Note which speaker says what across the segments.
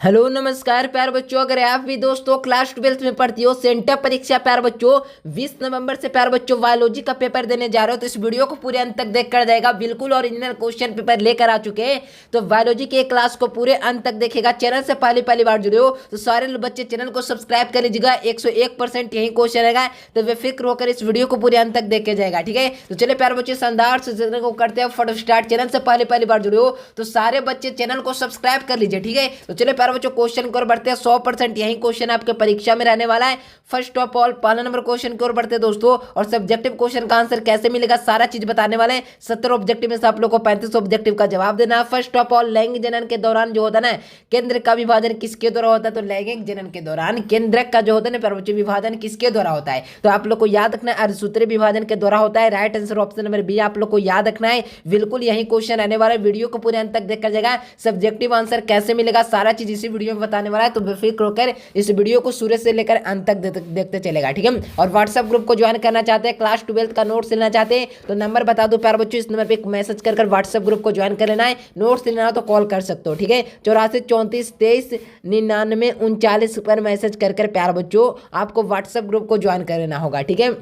Speaker 1: Hello नमस्कार प्यार बच्चों। अगर आप भी दोस्तों क्लास 12th में पढ़ती हो, सेंटर परीक्षा प्यार बच्चों 20 नवंबर से प्यार बच्चों बायोलॉजी का पेपर देने जा रहे हो, तो इस वीडियो को पूरे अंत तक देख कर जाएगा। बिल्कुल ओरिजिनल क्वेश्चन पेपर लेकर आ चुके हैं, तो बायोलॉजी के क्लास को पूरे अंत तक देखेगा। चैनल से पहली बार जुड़े हो तो सारे बच्चे चैनल को सब्सक्राइब कर लीजिएगा। 101% यही क्वेश्चन रहेगा, तो बेफिक्र होकर इस वीडियो को पूरे अंत तक देखे जाएगा। ठीक है, तो चलिए प्यार बच्चे शानदार से चैनल को करते हैं फटो स्टार्ट। चैनल से पहली बार जुड़े हो तो सारे बच्चे चैनल को सब्सक्राइब कर लीजिए। ठीक है, तो चलिए प्यार बच्चों क्वेश्चन को बढ़ते हैं। 100% यही क्वेश्चन आपके परीक्षा में रहने वाला है। फर्स्ट ऑफ ऑल पहला नंबर क्वेश्चन की ओर बढ़ते हैं दोस्तों, और सब्जेक्टिव क्वेश्चन का आंसर कैसे मिलेगा सारा चीज बताने वाले हैं। 70 ऑब्जेक्टिव में से आप लोग को 35 ऑब्जेक्टिव का जवाब देना है। फर्स्ट ऑफ ऑल लैंगिक जनन के दौरान जो होता है ना, केंद्र का विभाजन किसके द्वारा होता है? तो लैंगिक जनन के दौरान केंद्र का जो होता है ना प्रवचन विभाजन किसके द्वारा होता है? तो आप लोग को याद रखना है अर्धसूत्रीय विभाजन के द्वारा होता है। Right answer option number B आप लोग को याद रखना है। बिल्कुल यही क्वेश्चन आने वाला है, वीडियो को पूरे अंत तक देखकर जाएगा। सब्जेक्टिव आंसर कैसे मिलेगा सारा चीज इसी वीडियो में बताने वाला है, तो बेफिक्र होकर इस वीडियो को शुरू से लेकर अंत तक देखते चलेगा। ठीक है, और व्हाट्सएप ग्रुप को ज्वाइन करना चाहते हैं, क्लास 12th का नोट्स लेना चाहते हैं, तो नंबर बता दो प्यार बच्चों, इस नंबर पे मैसेज कर व्हाट्सएप ग्रुप को ज्वाइन कर लेना है। नोट्स लेना हो तो कॉल कर सकते हो। ठीक है, 84 34 23 99 39 पर मैसेज कर प्यार बच्चों आपको व्हाट्सएप ग्रुप को ज्वाइन कर लेना होगा। ठीक है,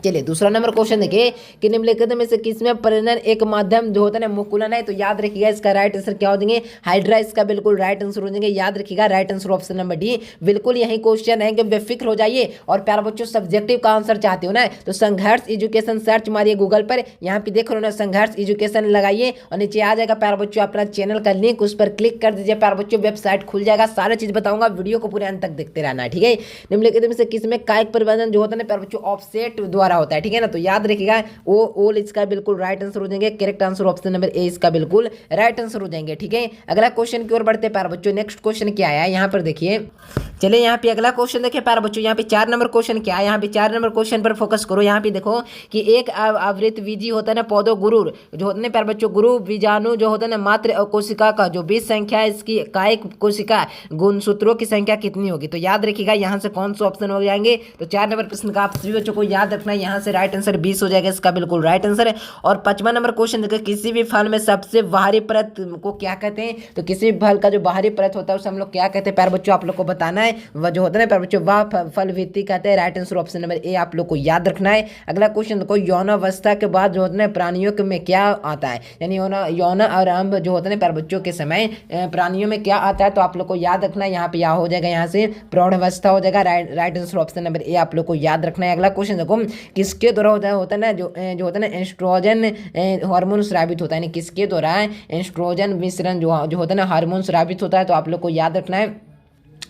Speaker 1: चलिए दूसरा नंबर क्वेश्चन देखिए कि निम्नलिखित में से किसमें प्रजनन एक माध्यम जो होता है ना मुकुलन है? तो याद रखिएगा इसका राइट आंसर क्या हो जाएंगे? हाइड्रा इसका बिल्कुल राइट आंसर हो जाएंगे। याद रखिएगा right answer option number D. बिल्कुल यही क्वेश्चन है कि बेफिक्र हो जाइए। और प्यार बच्चों सब्जेक्टिव का आंसर चाहते हो ना, तो संघर्ष एजुकेशन सर्च मारिए गूगल पर, यहाँ पे देख रहे हो ना संघर्ष एजुकेशन लगाइए और नीचे आ जाएगा प्यार बच्चों अपना चैनल का लिंक, उस पर क्लिक कर दीजिए प्यार बच्चों, वेबसाइट खुल जाएगा। सारा चीज बताऊंगा, वीडियो को पूरे अंत तक देखते रहना। ठीक है, निम्नलिखित में से किसमें कायिक परिवर्तन जो होता है ना प्यार बच्चों ऑफसेट द्वारा होता है? ठीक है ना, तो याद रखिएगा वो ओल इसका बिल्कुल राइट आंसर हो जाएंगे। Correct answer option number A इसका बिल्कुल राइट आंसर हो जाएंगे। ठीक है, अगला क्वेश्चन की ओर बढ़ते हैं प्यार बच्चों। नेक्स्ट क्वेश्चन क्या आया है यहाँ पर देखिए, चलिए यहाँ पे अगला क्वेश्चन देखिए प्यार बच्चों। यहाँ पे 4 नंबर क्वेश्चन क्या है? यहाँ पे 4 नंबर क्वेश्चन पर फोकस करो। यहाँ पे देखो कि एक आवृत बीजी होता है ना पौधो गुरु जो होता है प्यार बच्चों, गुरु बीजाणु जो होता है ना मात्र कोशिका का जो बीज संख्या है इसकी कायिक कोशिका गुणसूत्रों की संख्या कितनी होगी? तो याद रखिएगा यहाँ से कौन सा ऑप्शन हो जाएंगे? तो 4 नंबर प्रश्न का आप सभी बच्चों को याद रखना है। यहाँ से राइट आंसर 20 हो जाएगा, इसका बिल्कुल राइट आंसर है। और 5वां नंबर क्वेश्चन देखिए, किसी भी फल में सबसे बाहरी परत को क्या कहते हैं? तो किसी भी फल का जो बाहरी परत होता है उसे हम लोग क्या कहते हैं प्यार बच्चों? आप लोग को बताना है। वह जो होता है प्यार बच्चों वह फल भित्ति कहते हैं। Right answer option number A आप लोग को याद रखना है। अगला क्वेश्चन देखो, यौनावस्था के बाद जो होता है प्राणियों में क्या आता है? यानी यौन आरंभ जो होता है प्यार बच्चों के समय प्राणियों में क्या आता है? तो आप लोग को याद रखना है। यहाँ पे हो जाएगा, यहाँ से प्रौढ़ावस्था हो जाएगा। Right answer option number A आप लोग को याद रखना है। अगला क्वेश्चन देखो, किसके द्वारा होता है ना जो होता है ना एस्ट्रोजन हार्मोन स्रावित होता है? यानी किसके द्वारा एस्ट्रोजन मिश्रण जो होता है ना हार्मोन स्रावित होता है? तो आप लोग को याद रखना है।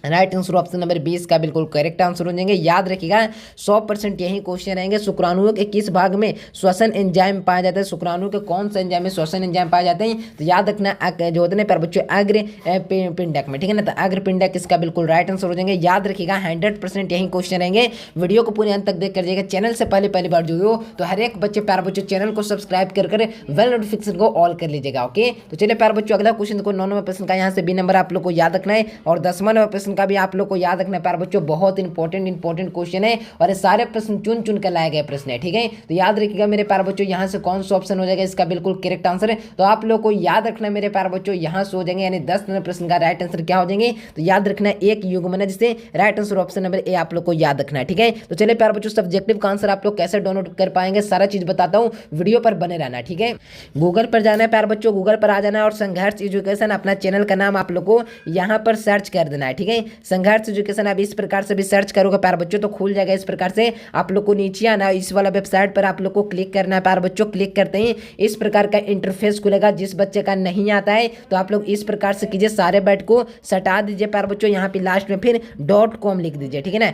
Speaker 1: राइट आंसर ऑप्शन नंबर 20 का बिल्कुल करेक्ट आंसर हो जाएंगे। याद रखिएगा 100% यही क्वेश्चन रहेंगे। शुक्राणुओं के किस भाग में श्वसन एंजाइम पाया जाता है? शुक्राणु के कौन सा एंजाइम में श्वसन एंजाइम पाए जाते हैं? तो याद रखना जो होते हैं प्यार बच्चों अग्र पिंडक में। ठीक है ना, तो अग्र पिंडक इसका बिल्कुल राइट आंसर हो जाएंगे। याद रखिएगा 100% यही क्वेश्चन रहेंगे। वीडियो को पूरे अंत तक देख कर जाइएगा। चैनल से पहली बार जुड़े हो तो हर एक बच्चे प्यार बच्चों चैनल को सब्सक्राइब कर बेल नोटिफिकेशन को ऑल कर लीजिएगा। ओके, तो चलिए प्यार बच्चों अगला क्वेश्चन देखो, 9 नंबर प्रश्न का यहाँ से बी नंबर आप लोग को याद रखना है। और 10वां नंबर प्रश्न का भी आप लोग को याद रखना प्यार बच्चों, बहुत इंपॉर्टेंट क्वेश्चन है और ये सारे प्रश्न चुन कर लाए गए प्रश्न है। ठीक है, तो याद रखिएगा मेरे प्यार बच्चों यहाँ से कौन सा ऑप्शन हो जाएगा? इसका बिल्कुल करेक्ट आंसर है। तो आप लोग को याद रखना मेरे प्यार बच्चों यहाँ से हो जाएंगे, यानी 10 नंबर प्रश्न का राइट आंसर क्या हो जाएंगे? तो याद रखना एक युग्म है जिससे right answer option number A आप लोग को याद रखना है। ठीक है, तो चलिए प्यार बच्चों सब्जेक्टिव का आंसर आप लोग कैसे डाउनलोड कर पाएंगे सारा चीज बताता हूँ, वीडियो पर बने रहना। ठीक है, गूगल पर जाना है प्यार बच्चों, गूगल पर आ जाना है और संघर्ष एजुकेशन अपना चैनल का नाम आप लोग को यहाँ पर सर्च कर देना है। ठीक है, संघर्ष एजुकेशन आप इस प्रकार से भी सर्च करोगे प्यार बच्चों तो खुल जाएगा। इस प्रकार से आप लोग को नीचे आना, इस वाला वेबसाइट पर आप लोग को क्लिक करना है प्यार बच्चों। क्लिक करते ही इस प्रकार का इंटरफेस खुलेगा। जिस बच्चे का नहीं आता है तो आप लोग इस प्रकार से कीजिए, सारे बैट को सटा दीजिए प्यार बच्चों। यहाँ पे लास्ट में फिर .com लिख दीजिए। ठीक है ना,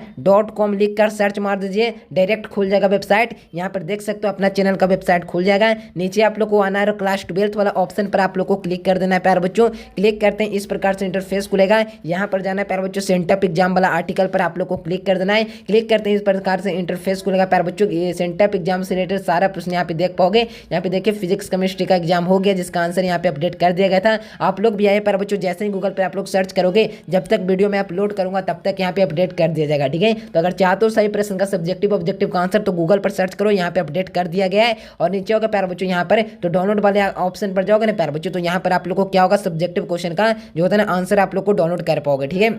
Speaker 1: .com लिख कर सर्च मार दीजिए, डायरेक्ट खुल जाएगा वेबसाइट। यहाँ पर देख सकते हो अपना चैनल का वेबसाइट खुल जाएगा। नीचे आप लोग को आना है क्लास 12th वाला ऑप्शन पर आप लोग को क्लिक कर देना है प्यार बच्चों। क्लिक करते हैं इस प्रकार से इंटरफेस खुलेगा। यहाँ पर जाना है प्यार प्यारे बच्चों सेंटअप एग्जाम वाला आर्टिकल पर आप लोग को क्लिक कर देना है। क्लिक करते ही इस प्रकार से इंटरफेस खुलेगा प्यारे बच्चों। ये सेंटअप एग्जाम से रिलेटेड सारा प्रश्न यहाँ पे देख पाओगे। यहाँ पे देखिए फिजिक्स केमिस्ट्री का एग्जाम हो गया जिसका आंसर यहाँ पे अपडेट कर दिया गया था। आप लोग भी आए प्यारे बच्चों, जैसे ही गूगल पर आप लोग सर्च करोगे, जब तक वीडियो में अपलोड करूंगा तब तक यहाँ पे अपडेट कर दिया जाएगा, ठीक है। तो अगर चाहते हो सही प्रश्न का सब्जेक्टिव ऑब्जेक्टिव का आंसर तो गूगल पर सर्च करो, यहाँ पे अपडेट कर दिया गया है। और नीचे होगा प्यारे बच्चों यहाँ पर तो डाउनलोड वाले ऑप्शन पर जाओगे ना प्यारे बच्चों, तो यहाँ पर आप लोग को क्या होगा सब्जेक्टिव क्वेश्चन का जो होता है ना आंसर आप लोग को डाउनलोड कर पाओगे, ठीक है।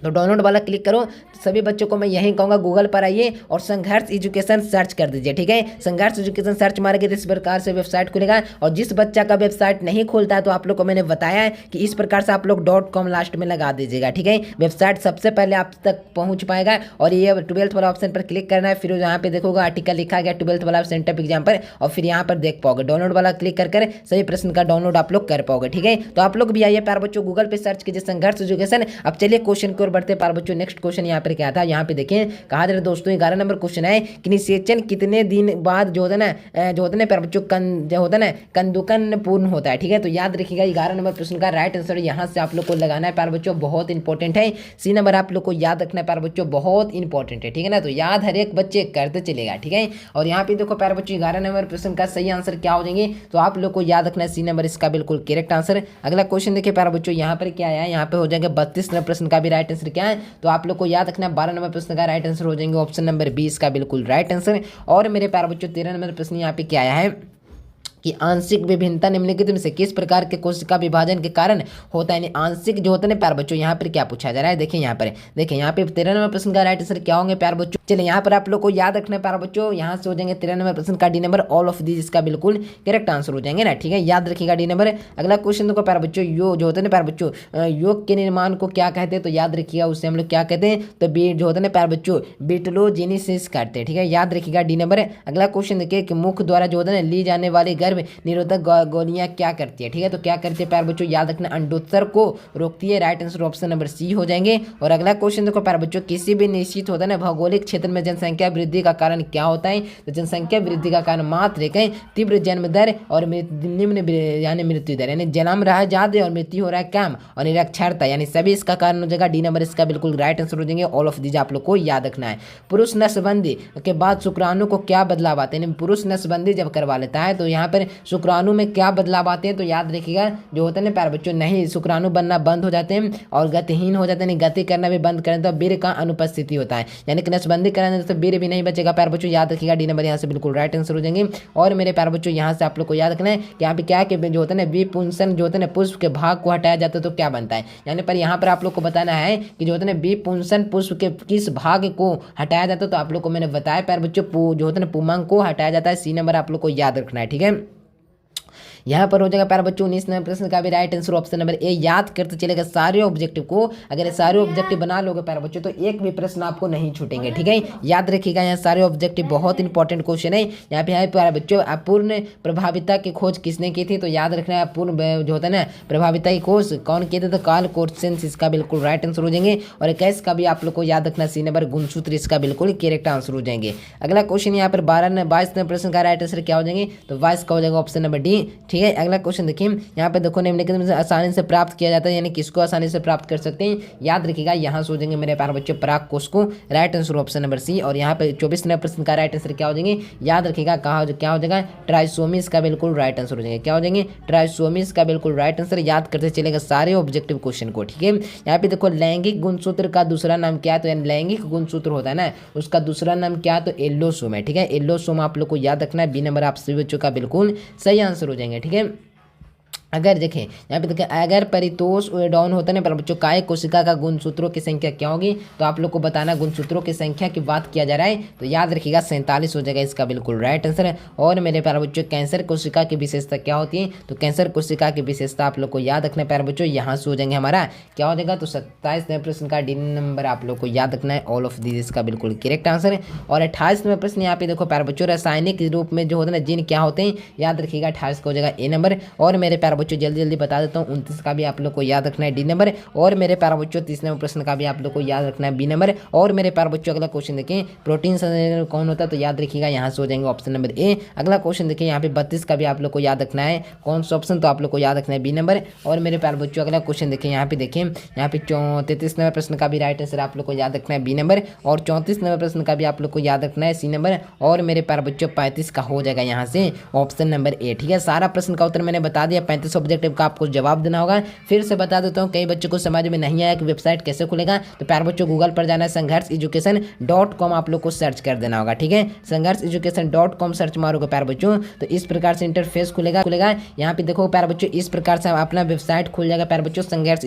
Speaker 1: तो डाउनलोड वाला क्लिक करो। सभी बच्चों को मैं यही कहूँगा गूगल पर आइए और संघर्ष एजुकेशन सर्च कर दीजिए, ठीक है। संघर्ष एजुकेशन सर्च मारेंगे तो इस प्रकार से वेबसाइट खुलेगा। और जिस बच्चा का वेबसाइट नहीं खुलता है तो आप लोग को मैंने बताया है कि इस प्रकार से आप लोग .com लास्ट में लगा दीजिएगा, ठीक है। वेबसाइट सबसे पहले आप तक पहुँच पाएगा। और ये 12th वाला ऑप्शन पर क्लिक करना है, फिर यहाँ पे देखोगा आर्टिकल लिखा गया 12th वाला सेंटअप एग्जाम पर, और फिर यहाँ पर देख पाओगे डाउनलोड वाला क्लिक कर सभी प्रश्न का डाउनलोड आप लोग कर पाओगे, ठीक है। तो आप लोग भी आइए प्यारे बच्चों, गूगल पे सर्च कीजिए संघर्ष एजुकेशन। अब चलिए क्वेश्चन की ओर बढ़ते प्यारे बच्चों। नेक्स्ट क्वेश्चन यहाँ पर क्या था, यहाँ पे देखिए कहा जा रहा है दोस्तों 11 नंबर क्वेश्चन है कि निषेचन कितने दिन बाद जो होता है ना प्यारे बच्चों जो होता है ना कंदुकन पूर्ण होता है, ठीक है। तो याद रखिएगा 11 नंबर प्रश्न का राइट आंसर यहाँ से आप लोग को लगाना है प्यारे बच्चों, बहुत इंपॉर्टेंट है। सी नंबर आप लोग को याद रखना है प्यारे बच्चों, बहुत इंपॉर्टेंट है, ठीक है ना। तो याद हर एक बच्चे करते चलेगा, ठीक है। और यहाँ पे देखो प्यारे बच्चों 11 नंबर प्रश्न का सही आंसर क्या हो जाएंगे, तो आप लोग को याद रखना है सी नंबर इसका बिल्कुल करेक्ट आंसर। अगला क्वेश्चन देखिए प्यारे बच्चों, यहाँ पर क्या है, यहाँ पे हो जाएंगे 32 नंबर प्रश्न का भी राइट आंसर क्या है, तो आप लोग को याद रखना है 12 नंबर प्रश्न का राइट आंसर हो जाएंगे ऑप्शन नंबर 20 का बिल्कुल राइट आंसर। और मेरे प्यारे बच्चों 13 नंबर प्रश्न यहाँ पे क्या आया है कि आंशिक विभिन्नता निम्नलिखित में से किस प्रकार के कोशिका विभाजन के कारण होता है। यानी आंशिक जो होता है ना प्यारे बच्चों, यहाँ पर क्या पूछा जा रहा है, देखिए यहाँ पे 13 नंबर प्रश्न का राइट आंसर क्या होंगे प्यारे बच्चों। चलिए यहाँ पर आप लोग को याद रखना है प्यारे बच्चों, यहाँ से हो जाएंगे 13 नंबर प्रश्न का D number all of these इसका बिल्कुल करेक्ट आंसर हो जाएंगे ना, ठीक है। याद रखिएगा डी नंबर। अगला क्वेश्चन देखो प्यारे बच्चों, योग जो होता है ना प्यारे बच्चों, योग के निर्माण को क्या कहते हैं, तो याद रखिएगा उससे हम लोग क्या कहते हैं, तो जो होता है ना प्यारे बच्चों बिटलोजेनेसिस करते हैं, ठीक है। याद रखिएगा डी नंबर। अगला क्वेश्चन देखिए कि मुख द्वारा जो होता है ना ली जाने वाली गर्भ निरोधक गोलियां क्या करती है, ठीक है। तो क्या करती है प्यारे बच्चों, याद रखना अंडोत्सर्ग को रोकती है, right answer option number C हो जाएंगे। और अगला क्वेश्चन देखो प्यारे बच्चों, किसी भी निश्चित होता है ना भौगोलिक क्षेत्र में जनसंख्या वृद्धि का कारण क्या होता है, तो जनसंख्या वृद्धि का कारण मात्र एक है तीव्र जन्म दर और निम्न यानी मृत्यु दर, यानी जन्म रहा है ज्यादा और मृत्यु हो रहा है कम, और निरक्षरता यानी सभी इसका कारण हो जाएगा डी नंबर इसका बिल्कुल राइट आंसर हो जाएंगे। ऑल ऑफ दीज आप लोग को याद रखना है। पुरुष नसबंदी के बाद शुक्राणु को क्या बदलाव आते हैं, पुरुष नसबंदी जब करवा लेता है तो यहाँ पर शुक्राणु में क्या बदलाव आते हैं, तो याद रखिएगा जो होता है ना प्यारे बच्चों, नहीं शुक्राणु बनना बंद हो जाते हैं और गतिहीन हो जाते हैं, गति करना भी बंद करें तो वीर्य का अनुपस्थिति होता है, यानी कि नसबंदी कराने से वीर्य भी नहीं बचेगा प्यारे बच्चों। याद रखिएगा डी नंबर यहाँ से बिल्कुल राइट आंसर हो जाएंगे। और मेरे प्यारे बच्चों यहाँ से आप लोग को याद रखना है कि यहाँ पे क्या है कि जो होता है ना विपुंसन जो होता है ना पुष्प के भाग को हटाया जाता है तो क्या बनता है, यानी पर यहाँ पर आप लोग को बताना है कि जो होता है ना विपुंसन पुष्प के किस भाग को हटाया जाता है, तो आप लोग को मैंने बताया प्यारे बच्चों जो होता है ना पुमंग को हटाया जाता है। सी नंबर आप लोग को याद रखना है, ठीक है। यहाँ पर हो जाएगा प्यारे बच्चों 19 नंबर प्रश्न का भी right answer option number A. याद करते चलेगा सारे ऑब्जेक्टिव को, अगर सारे ऑब्जेक्टिव बना लोगे प्यारे बच्चों तो एक भी प्रश्न आपको नहीं छूटेंगे, ठीक है। याद रखिएगा यहाँ सारे ऑब्जेक्टिव बहुत इंपॉर्टेंट क्वेश्चन है। यहाँ पे है प्यारे बच्चों अपूर्ण प्रभाविता की खोज किसने की थी, तो याद रखना है अपूर्ण जो होता है ना प्रभाविता की खोज कौन किए थे, तो कार्ल कोर्सेंस इसका बिल्कुल राइट आंसर हो जाएंगे। और 21 का भी आप लोग को याद रखना सी नंबर गुणसूत्र इसका बिल्कुल करेक्ट आंसर हो जाएंगे। अगला क्वेश्चन यहाँ पर 22 नंबर प्रश्न का राइट आंसर क्या हो जाएंगे, तो 22 का हो जाएगा ऑप्शन नंबर डी, ठीक है। अगला क्वेश्चन देखिए यहाँ पे देखो निम्नलिखित में से आसानी से प्राप्त किया जाता है, यानी किसको आसानी से प्राप्त कर सकते हैं। याद रखिएगा यहाँ से हो जाएंगे मेरे प्यारे बच्चों पराग कोष को, right answer option number C. और यहाँ पे 24 नंबर प्रश्न का राइट आंसर क्या हो जाएंगे, याद रखिएगा कहा क्या हो जाएगा ट्राइसोमीज का बिल्कुल राइट आंसर हो जाएंगे, क्या हो जाएंगे ट्राइसोमीज का बिल्कुल राइट आंसर। याद करते चलेगा सारे ऑब्जेक्टिव क्वेश्चन को, ठीक है। यहाँ पे देखो लैंगिक गुणसूत्र का दूसरा नाम क्या है, तो लैंगिक गुणसूत्र होता है ना उसका दूसरा नाम क्या है, तो एल्लोसोम है, ठीक है। एल्लोसोम आप लोग को याद रखना है, बी नंबर आप सभी बच्चों का बिल्कुल सही आंसर हो जाएंगे, ठीक है। अगर देखें यहाँ पे देखें अगर परितोष डाउन होता है ना बच्चों काय कोशिका का गुणसूत्रों की संख्या क्या होगी, तो आप लोग को बताना गुणसूत्रों की संख्या की बात किया जा रहा है, तो याद रखिएगा 47 हो जाएगा इसका बिल्कुल राइट आंसर है। और मेरे प्यारे बच्चों कैंसर कोशिका की विशेषता क्या होती है, तो कैंसर कोशिका की विशेषता आप लोग को याद रखना है प्यारे बच्चों, यहाँ से हो जाएंगे हमारा क्या हो जाएगा, तो 27 नंबर प्रश्न का डी नंबर आप लोग को याद रखना है, ऑल ऑफ दिस का बिल्कुल करेक्ट आंसर है। और 28 नंबर प्रश्न यहाँ पे देखो प्यारे बच्चों रासायनिक रूप में जो होता है ना जिन क्या होते हैं, याद रखिएगा 28 का हो जाएगा ए नंबर। और मेरे प्यारे बच्चों जल्दी जल्दी बता देता हूँ। 29 का भी आप लोग को याद रखना है डी नंबर, और मेरे प्यारे बच्चों 30 नंबर प्रश्न का भी आप लोग को याद रखना है बी नंबर। और मेरे प्यारे बच्चों अगला क्वेश्चन देखें, प्रोटीन संश्लेषण कौन होता है, तो याद रखिएगा यहाँ से हो जाएंगे ऑप्शन नंबर ए। अगला क्वेश्चन देखिए यहाँ पे 32 का भी आप लोग को याद रखना है कौन सा ऑप्शन, तो आप लोग को याद रखना है बी नंबर। और मेरे प्यारे बच्चों अगला क्वेश्चन देखिए यहाँ पे देखें, यहाँ पे 33 नंबर प्रश्न का भी राइट आंसर आप लोग को याद रखना है बी नंबर, और 34 नंबर प्रश्न का भी आप लोग को याद रखना है सी नंबर, और मेरे प्यारे बच्चों 35 का हो जाएगा यहाँ से ऑप्शन नंबर ए। ठीक है, सारा प्रश्न का उत्तर मैंने बता दिया, 35 ऑब्जेक्टिव का आपको जवाब देना होगा। फिर से बता देता हूँ, कई बच्चों को समझ में नहीं आया कि वेबसाइट कैसे खुलेगा, तो प्यारे बच्चों गूगल पर जाना है, संघर्ष आप लोग को सर्च कर देना होगा। ठीक है, संघर्ष सर्च मारोगे प्यारे बच्चों तो इस प्रकार से इंटरफेस खुलेगा। यहाँ पे देखो प्यारे बच्चों इस प्रकार से अपना वेबसाइट खुल जाएगा प्यारे बच्चों, संघर्ष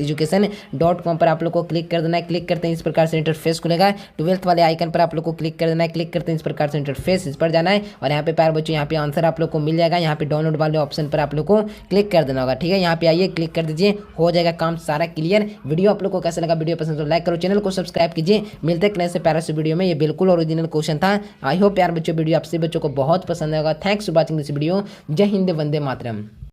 Speaker 1: पर आप लोग को क्लिक कर देना है। क्लिक करते हैं इस प्रकार से इंटरफेस खुलेगा। 12th वाले आइकन पर आप लोग को क्लिक कर देना है। क्लिक करते हैं इस प्रकार से इंटरफेस, इस पर जाना है, और यहाँ पे प्यारे बच्चों यहाँ पे आंसर आप लोग को मिल जाएगा। यहाँ पे डाउनलोड वाले ऑप्शन पर आप लोग को क्लिक कर देना होगा। ठीक है, यहाँ पे आइए क्लिक कर दीजिए, हो जाएगा काम सारा क्लियर। वीडियो आप लोग को कैसा लगा, वीडियो पसंद तो लाइक करो, चैनल को सब्सक्राइब कीजिए। मिलते हैं नए प्यारे से वीडियो में। ये बिल्कुल ओरिजिनल क्वेश्चन था। आई होप प्यारे बच्चों वीडियो आपसे बच्चों को बहुत पसंद आएगा। Thanks for watching this video. जय हिंद, वंदे मातरम।